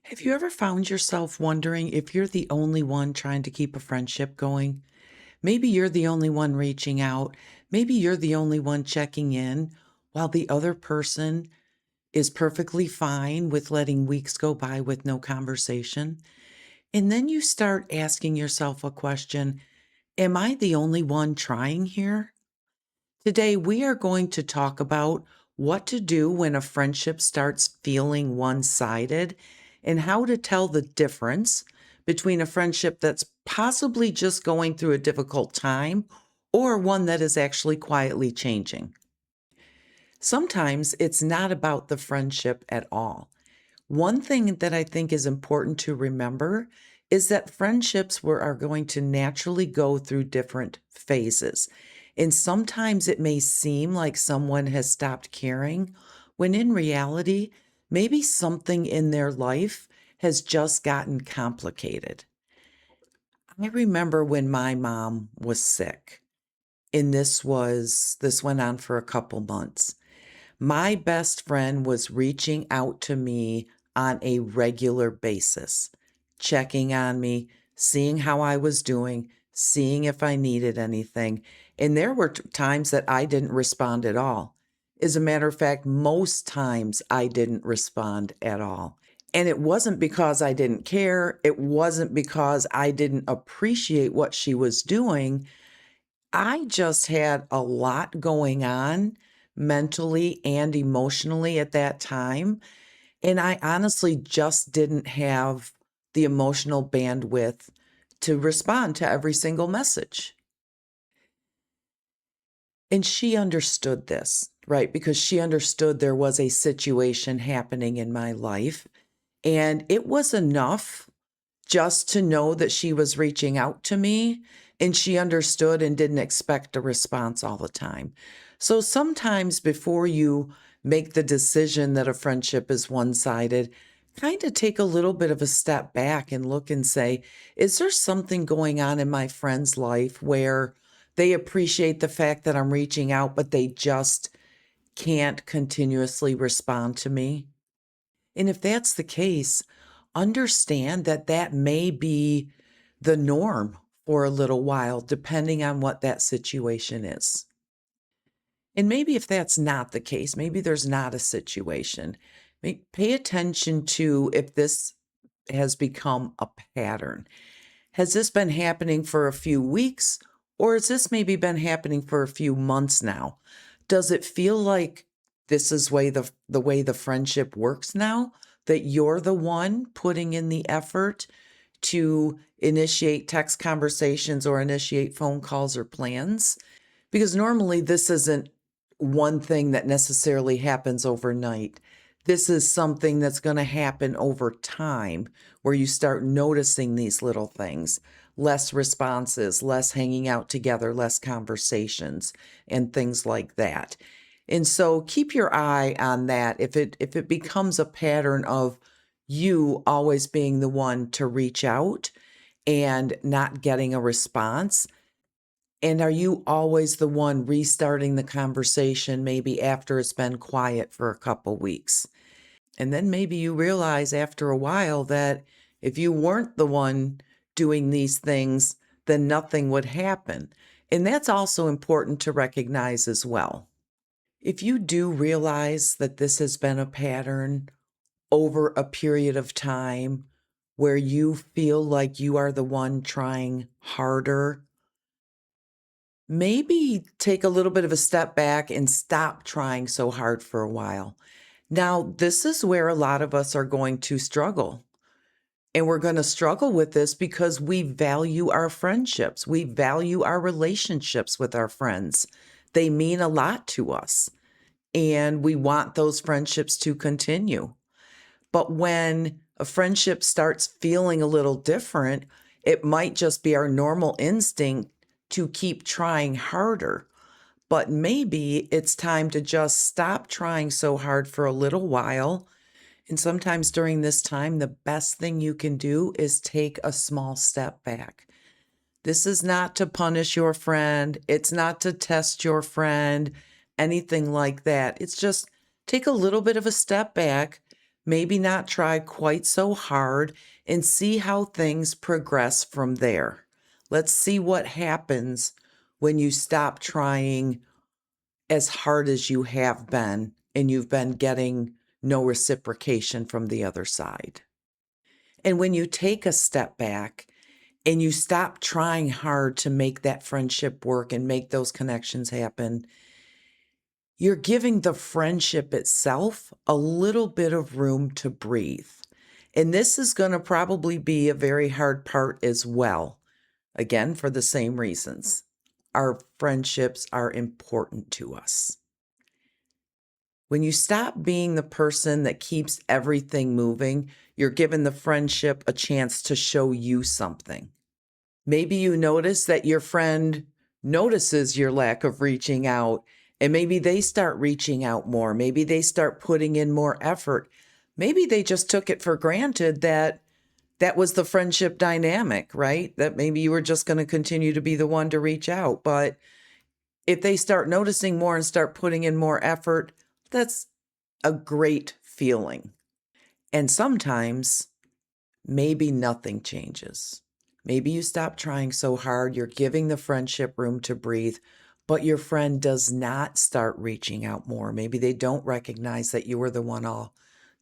Have you ever found yourself wondering if you're the only one trying to keep a friendship going? Maybe you're the only one reaching out. Maybe you're the only one checking in while the other person is perfectly fine with letting weeks go by with no conversation. And then you start asking yourself a question. Am I the only one trying here? Today, we are going to talk about what to do when a friendship starts feeling one sided and how to tell the difference between a friendship that's possibly just going through a difficult time or one that is actually quietly changing. Sometimes it's not about the friendship at all. One thing that I think is important to remember is that friendships are going to naturally go through different phases. And sometimes it may seem like someone has stopped caring, when in reality, maybe something in their life has just gotten complicated. I remember when my mom was sick, and this went on for a couple months. My best friend was reaching out to me on a regular basis, checking on me, seeing how I was doing, seeing if I needed anything. And there were times that I didn't respond at all. As a matter of fact, most times I didn't respond at all. And it wasn't because I didn't care. It wasn't because I didn't appreciate what she was doing. I just had a lot going on mentally and emotionally at that time. And I honestly just didn't have the emotional bandwidth to respond to every single message. And she understood this, right? Because she understood there was a situation happening in my life. And it was enough just to know that she was reaching out to me and she understood and didn't expect a response all the time. So sometimes before you make the decision that a friendship is one sided, kind of take a little bit of a step back and look and say, is there something going on in my friend's life where they appreciate the fact that I'm reaching out, but they just can't continuously respond to me? And if that's the case, understand that that may be the norm for a little while, depending on what that situation is. And maybe if that's not the case, maybe there's not a situation, pay attention to if this has become a pattern. Has this been happening for a few weeks, or has this maybe been happening for a few months now? Does it feel like this is the way the friendship works now? That you're the one putting in the effort to initiate text conversations or initiate phone calls or plans? Because normally this isn't one thing that necessarily happens overnight. This is something that's going to happen over time where you start noticing these little things, less responses, less hanging out together, less conversations, and things like that. And so keep your eye on that. If it becomes a pattern of you always being the one to reach out and not getting a response, and are you always the one restarting the conversation maybe after it's been quiet for a couple weeks? And then maybe you realize after a while that if you weren't the one doing these things, then nothing would happen. And that's also important to recognize as well. If you do realize that this has been a pattern over a period of time where you feel like you are the one trying harder, maybe take a little bit of a step back and stop trying so hard for a while. Now, this is where a lot of us are going to struggle. And we're going to struggle with this because we value our friendships. We value our relationships with our friends. They mean a lot to us, and we want those friendships to continue. But when a friendship starts feeling a little different, it might just be our normal instinct to keep trying harder. But maybe it's time to just stop trying so hard for a little while. And sometimes during this time, the best thing you can do is take a small step back. This is not to punish your friend. It's not to test your friend, anything like that. It's just take a little bit of a step back, maybe not try quite so hard and see how things progress from there. Let's see what happens when you stop trying as hard as you have been and you've been getting no reciprocation from the other side. And when you take a step back and you stop trying hard to make that friendship work and make those connections happen, you're giving the friendship itself a little bit of room to breathe. And this is going to probably be a very hard part as well. Again, for the same reasons. Our friendships are important to us. When you stop being the person that keeps everything moving, you're giving the friendship a chance to show you something. Maybe you notice that your friend notices your lack of reaching out, and maybe they start reaching out more. Maybe they start putting in more effort. Maybe they just took it for granted that that was the friendship dynamic, right? That maybe you were just going to continue to be the one to reach out. But if they start noticing more and start putting in more effort, that's a great feeling. And sometimes maybe nothing changes. Maybe you stop trying so hard, you're giving the friendship room to breathe, but your friend does not start reaching out more. Maybe they don't recognize that you were the one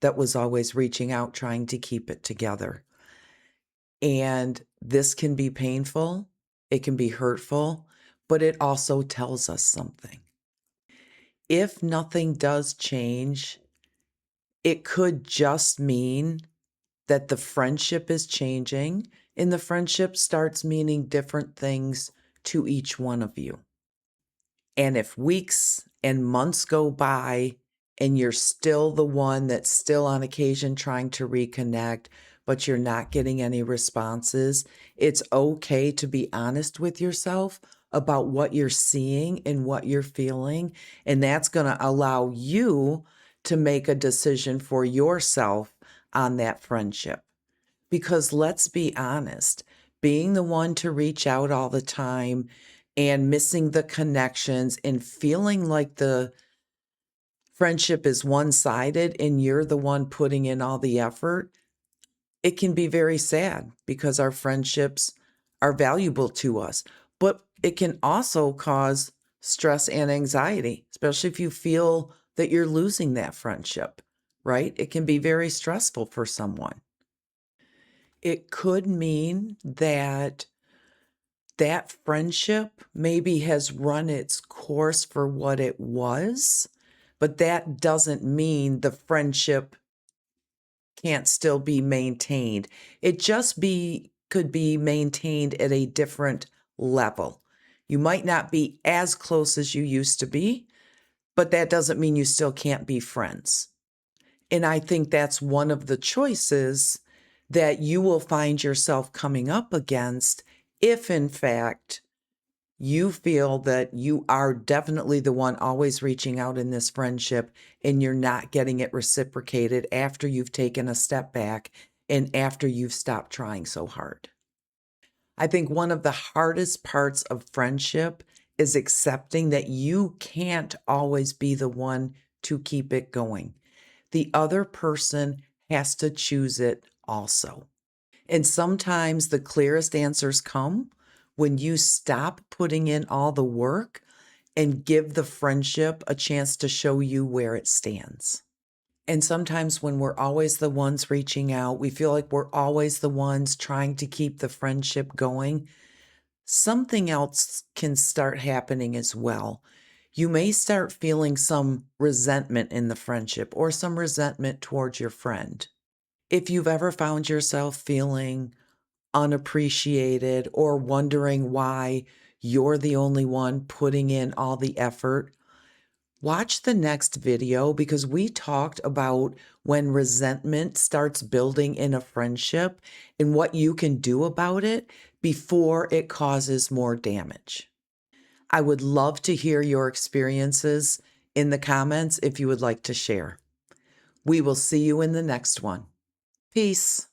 that was always reaching out, trying to keep it together. And this can be painful, it can be hurtful, but it also tells us something. If nothing does change, it could just mean that the friendship is changing and the friendship starts meaning different things to each one of you. And if weeks and months go by and you're still the one that's still on occasion trying to reconnect, but you're not getting any responses, it's okay to be honest with yourself about what you're seeing and what you're feeling. And that's going to allow you to make a decision for yourself on that friendship. Because let's be honest, being the one to reach out all the time and missing the connections and feeling like the friendship is one-sided and you're the one putting in all the effort, it can be very sad because our friendships are valuable to us. But it can also cause stress and anxiety, especially if you feel that you're losing that friendship, right? It can be very stressful for someone. It could mean that that friendship maybe has run its course for what it was, but that doesn't mean the friendship can't still be maintained. It just could be maintained at a different level. You might not be as close as you used to be, but that doesn't mean you still can't be friends. And I think that's one of the choices that you will find yourself coming up against if, in fact, you feel that you are definitely the one always reaching out in this friendship and you're not getting it reciprocated after you've taken a step back and after you've stopped trying so hard. I think one of the hardest parts of friendship is accepting that you can't always be the one to keep it going. The other person has to choose it also. And sometimes the clearest answers come when you stop putting in all the work and give the friendship a chance to show you where it stands. And sometimes when we're always the ones reaching out, we feel like we're always the ones trying to keep the friendship going. Something else can start happening as well. You may start feeling some resentment in the friendship or some resentment towards your friend. If you've ever found yourself feeling unappreciated or wondering why you're the only one putting in all the effort, watch the next video because we talked about when resentment starts building in a friendship and what you can do about it before it causes more damage. I would love to hear your experiences in the comments if you would like to share. We will see you in the next one. Peace.